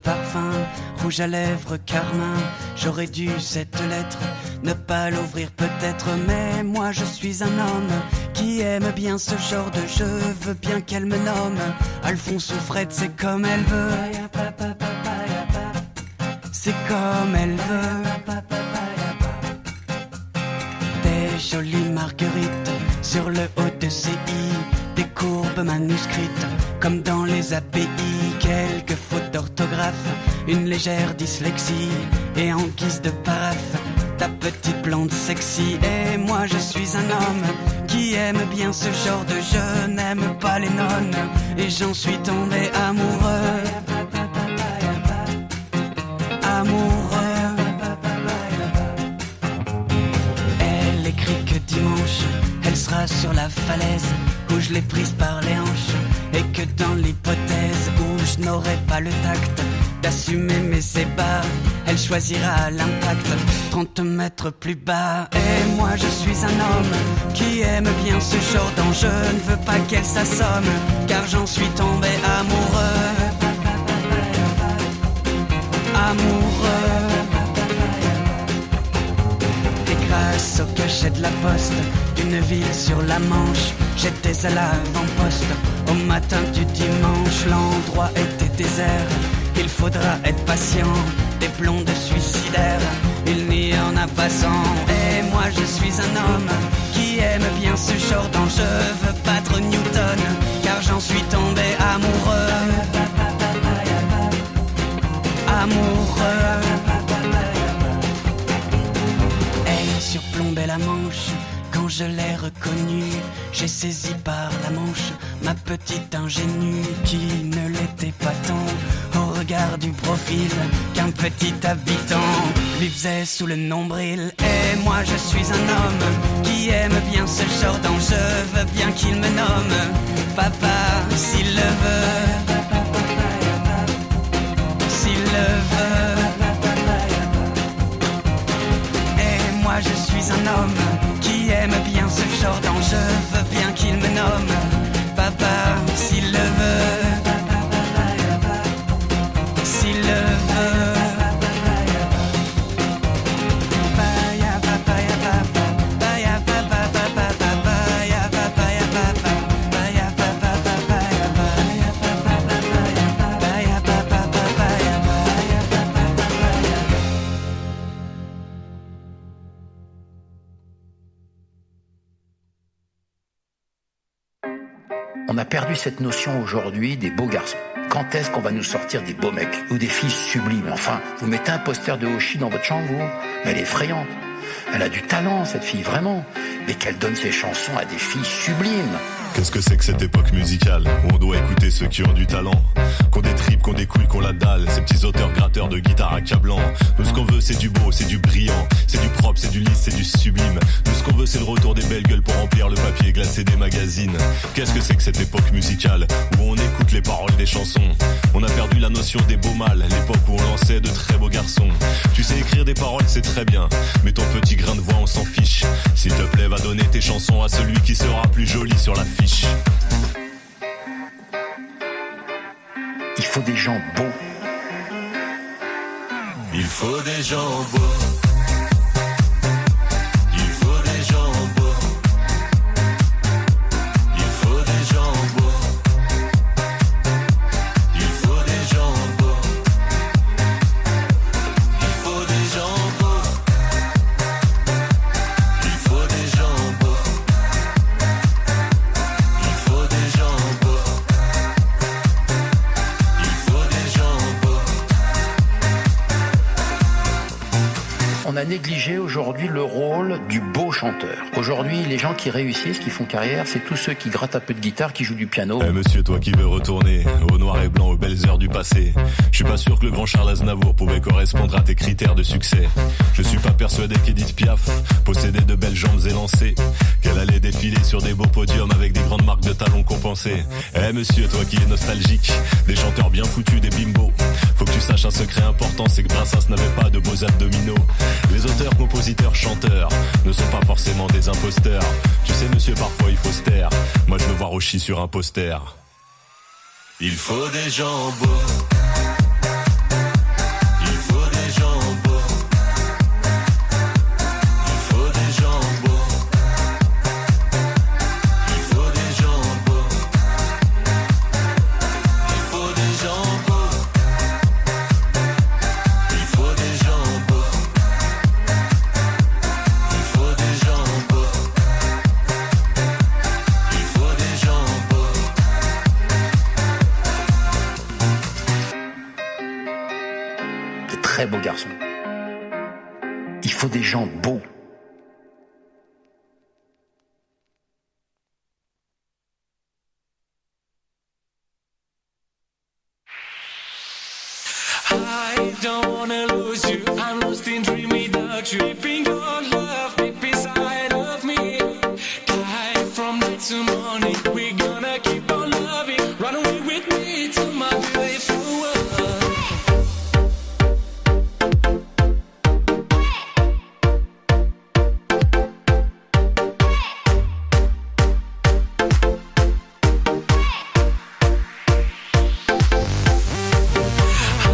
parfum, rouge à lèvres, carmin. J'aurais dû cette lettre ne pas l'ouvrir peut-être, mais moi je suis un homme qui aime bien ce genre de jeu. Veux bien qu'elle me nomme Alphonse ou Fred, c'est comme elle veut. C'est comme elle veut. Des jolies marguerites sur le haut de ses i, des courbes manuscrites comme dans les API, quelques fautes d'orthographe, une légère dyslexie, et en guise de paraphe, ta petite plante sexy. Et moi je suis un homme qui aime bien ce genre de jeu, n'aime pas les nonnes, et j'en suis tombé amoureux. Amoureux. Elle écrit que dimanche elle sera sur la falaise où je l'ai prise par les hanches, et que dans l'hypothèse où je n'aurai pas le tact d'assumer mes ébats, elle choisira l'impact 30 mètres plus bas. Et moi je suis un homme qui aime bien ce genre d'enjeu, ne veux pas qu'elle s'assomme car j'en suis tombé amoureux. Amoureux. Et grâce au cachet de la poste d'une ville sur la Manche, j'étais à l'avant-poste au matin du dimanche. L'endroit était désert, il faudra être patient, des blondes suicidaires, il n'y en a pas 100. Et moi je suis un homme qui aime bien ce genre d'enjeu, veux battre Newton car j'en suis tombé amoureux. Amoureux. Elle surplombait la Manche quand je l'ai reconnue. J'ai saisi par la manche ma petite ingénue qui ne l'était pas tant au regard du profil qu'un petit habitant lui faisait sous le nombril. Et moi je suis un homme qui aime bien ce genre d'enjeu, veux bien qu'il me nomme papa s'il le veut. S'il le veut. Et moi je suis un homme qui aime bien ce genre d'enjeu, veux bien qu'il me nomme papa s'il le veut. S'il le veut. On a perdu cette notion aujourd'hui des beaux garçons. Quand est-ce qu'on va nous sortir des beaux mecs ou des filles sublimes? Enfin, vous mettez un poster de Hoshi dans votre chambre, vous? Mais elle est effrayante. Elle a du talent, cette fille, vraiment. Mais qu'elle donne ses chansons à des filles sublimes. Qu'est-ce que c'est que cette époque musicale où on doit écouter ceux qui ont du talent, qu'on des tripes, qu'on des couilles, qu'on la dalle, ces petits auteurs gratteurs de guitare accablant. Nous ce qu'on veut c'est du beau, c'est du brillant, c'est du propre, c'est du lisse, c'est du sublime. Nous ce qu'on veut c'est le retour des belles gueules pour remplir le papier glacé des magazines. Qu'est-ce que c'est que cette époque musicale où on écoute les paroles des chansons? On a perdu la notion des beaux mâles, l'époque où on lançait de très beaux garçons. Tu sais écrire des paroles c'est très bien, mais ton petit grain de voix on s'en fiche. S'il te plaît va donner tes chansons à celui qui sera plus joli sur la fiche. Il faut des gens beaux. Il faut des gens beaux. Il faut des gens beaux. Il faut des gens beaux. Il faut des gens beaux. Il faut des gens beaux. Il faut des gens beaux. Il faut des gens beaux. Il faut des gens beaux. On a négligé aujourd'hui le rôle du beau chanteur. Aujourd'hui, les gens qui réussissent, qui font carrière, c'est tous ceux qui grattent un peu de guitare, qui jouent du piano. Eh monsieur, toi qui veux retourner au noir et blanc, aux belles heures du passé, je suis pas sûr que le grand Charles Aznavour pouvait correspondre à tes critères de succès. Je suis pas persuadé qu'Edith Piaf possédait de belles jambes élancées, qu'elle allait défiler sur des beaux podiums avec des grandes marques de talons compensées. Eh monsieur, toi qui es nostalgique des chanteurs bien foutus, des bimbos, faut que tu saches un secret important, c'est que Brassens n'avait pas de beaux abdominaux. Les auteurs, compositeurs, chanteurs ne sont pas forcément des imposteurs. Tu sais monsieur, parfois il faut se taire. Moi je veux voir Hoshi sur un poster. Il faut des gens beaux. de très beaux garçons. Il faut des gens beaux. I don't wanna lose you. I'm lost in dreamy dark, tripping your love deep inside of me. Die from night to morning. We're gonna keep on loving. Run away with me to my beautiful world.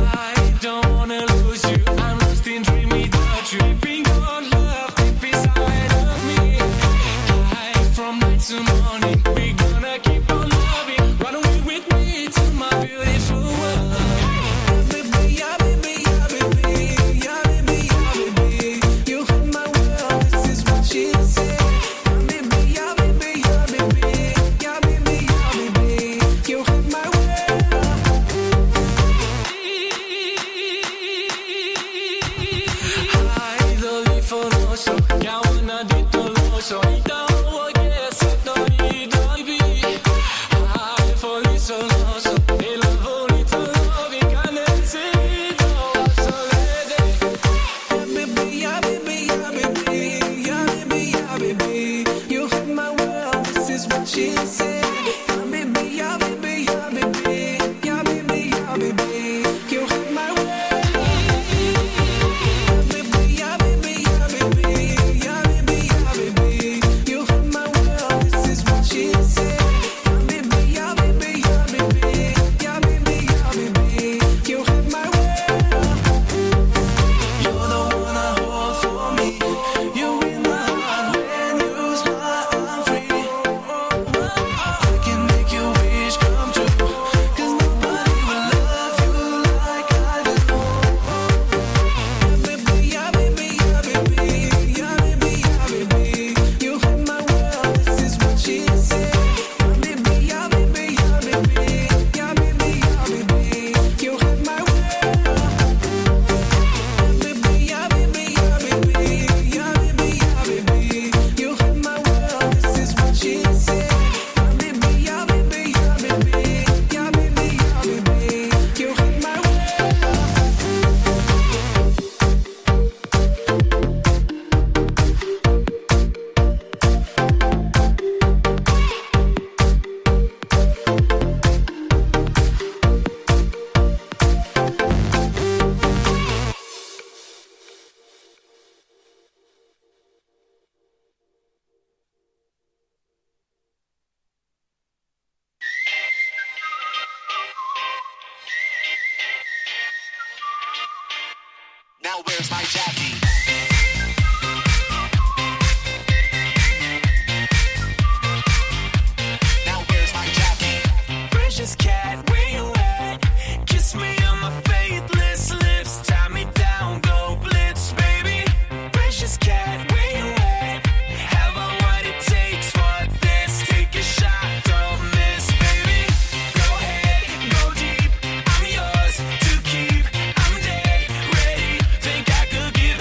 I don't wanna lose you. I'm lost in dreamy dark, tripping your love deep inside of me. Die from night to morning. We're gonna keep on loving. Run away with me to my beautiful world. Baby, yeah, baby, yeah, baby, yeah, baby, yeah, baby. You hold my world. This is what she said. Baby, yeah, baby, yeah, baby, yeah, baby, yeah, baby. You hold my world. Hai dell'infonoso, chiamo un addetto all'oso, il tavolo che se doni doibi. Hai folli soloso, e la volita nuovi canesi do solede. Yeah, baby, yeah, baby, yeah, baby, yeah, baby. You hit my world, this is what she said. Yeah, baby, yeah, baby, yeah, baby, yeah, baby, yeah, baby. You hit my world. Baby, yeah, baby, yeah, baby, yeah, baby, yeah, baby. You hit my world, this is what she said. Yeah, baby, yeah, baby, yeah, baby, yeah, baby, yeah, baby. You hit my world. You're the one I hold for me. You in my heart when you smile, I'm free. I can make your wish come true, 'cause nobody will love you like I do. Baby, yeah, baby, yeah, baby, yeah, baby, yeah, baby. You hit my world, this is what she said. Yeah, baby, yeah, baby, yeah, baby, yeah, baby, yeah, baby. You hit my world. Baby, yeah, baby, yeah, baby, yeah, baby, yeah, baby. You hit my world, this is what she said. Yeah, baby, yeah, baby, yeah, baby, yeah, baby, yeah, baby. You hit my world. Now where's my Jackie? Now where's my Jackie? Precious cat, where you at? Kiss me on my faithless lips. Tie me down, go blitz, baby. Precious cat, where you at? Have I what it takes for this? Take a shot, don't miss, baby. Go ahead, go deep. I'm yours to keep. I'm dead ready. Think I could give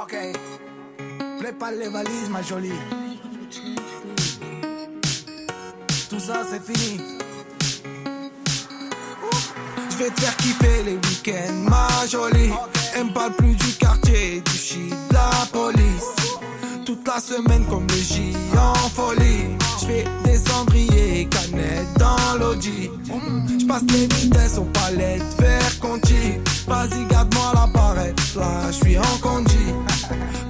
Ok. Prépare les valises, ma jolie. Tout ça, c'est fini. Je vais te faire kiffer les week-ends, ma jolie. Elle me parle plus du quartier, du shit, de la police. Toute la semaine comme le J en folie. J'fais des cendriers, canettes dans l'audi. J'passe les vitesses aux palettes, vers Conti. Vas-y garde-moi la barrette, là j'suis en condi.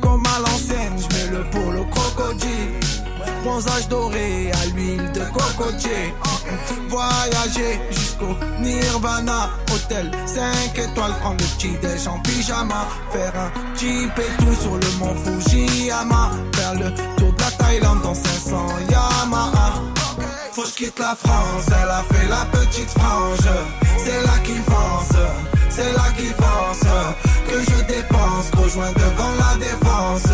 Comme à l'ancienne, j'mets le polo crocodile. Bronzage doré à l'huile de cocotier. Voyager jusqu'au Nirvana. Hôtel 5 étoiles, prendre le petit déj en pyjama. Faire un petit pétou sur le mont Fujiyama. Faire le tour de la Thaïlande dans 500 Yamaha. Faut que je quitte la France, elle a fait la petite frange. C'est là qui fonce, c'est là qui fonce. Que je dépense, rejoins devant la défense.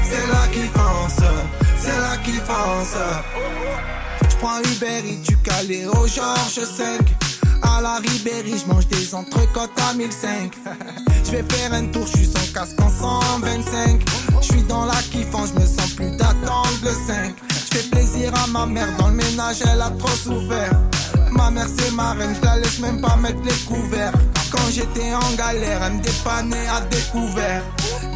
C'est là qui fonce, c'est là qui fonce. J'prends Uber et du Calais au Georges 5. À la Ribéry, j'mange des entrecôtes à 1005. J'vais faire un tour, j'suis sans casque en 125. J'suis dans la kiffance, j'me sens plus d'attendre le 5. J'fais plaisir à ma mère, dans le ménage elle a trop souffert. Ma mère c'est ma reine, j'la laisse même pas mettre les couverts. Quand j'étais en galère, elle me dépannait à découvert.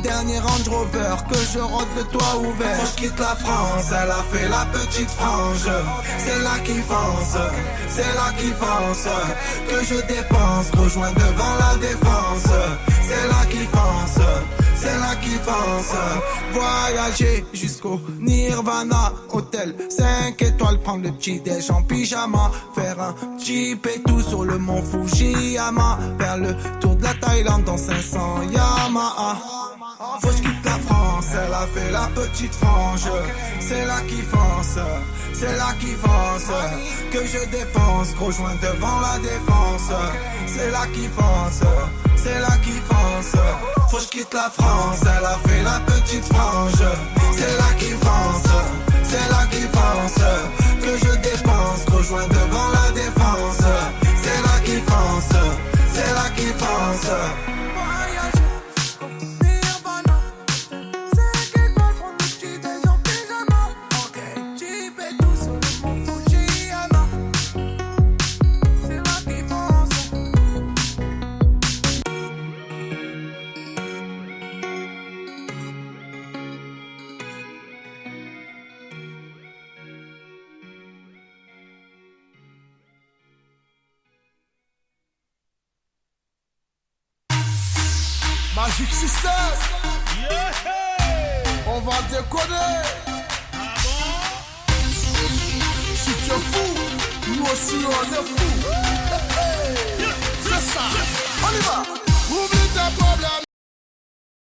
Dernier Range Rover, que je rôde le toit ouvert. Faut que je quitte la France, elle a fait la petite frange. C'est là qui fonce, c'est là qui fonce. Que je dépense, rejoins devant la défense. C'est là qui fonce, c'est là qui fonce. Voyager jusqu'au Nirvana. Hôtel 5 étoiles, prendre le petit déj en pyjama. Faire un petit pétou sur le mont Fujiyama. Faire le tour de la Thaïlande dans 500 Yamaha. Faut que je quitte la France, elle a fait la petite frange. C'est là qui fonce, c'est là qui fonce. Que je dépense, rejoins devant la défense. C'est là qui fonce, c'est là qui fonce. Faut que je quitte la France, elle a fait la petite frange. C'est là qui fonce, c'est là qui fonce. Que je dépense, rejoins devant la défense. C'est là qui fonce, c'est là qui fonce. Magic System, on va déconner. Si tu es fou, nous aussi on est fou. C'est ça, on y va. Oublie tes problèmes.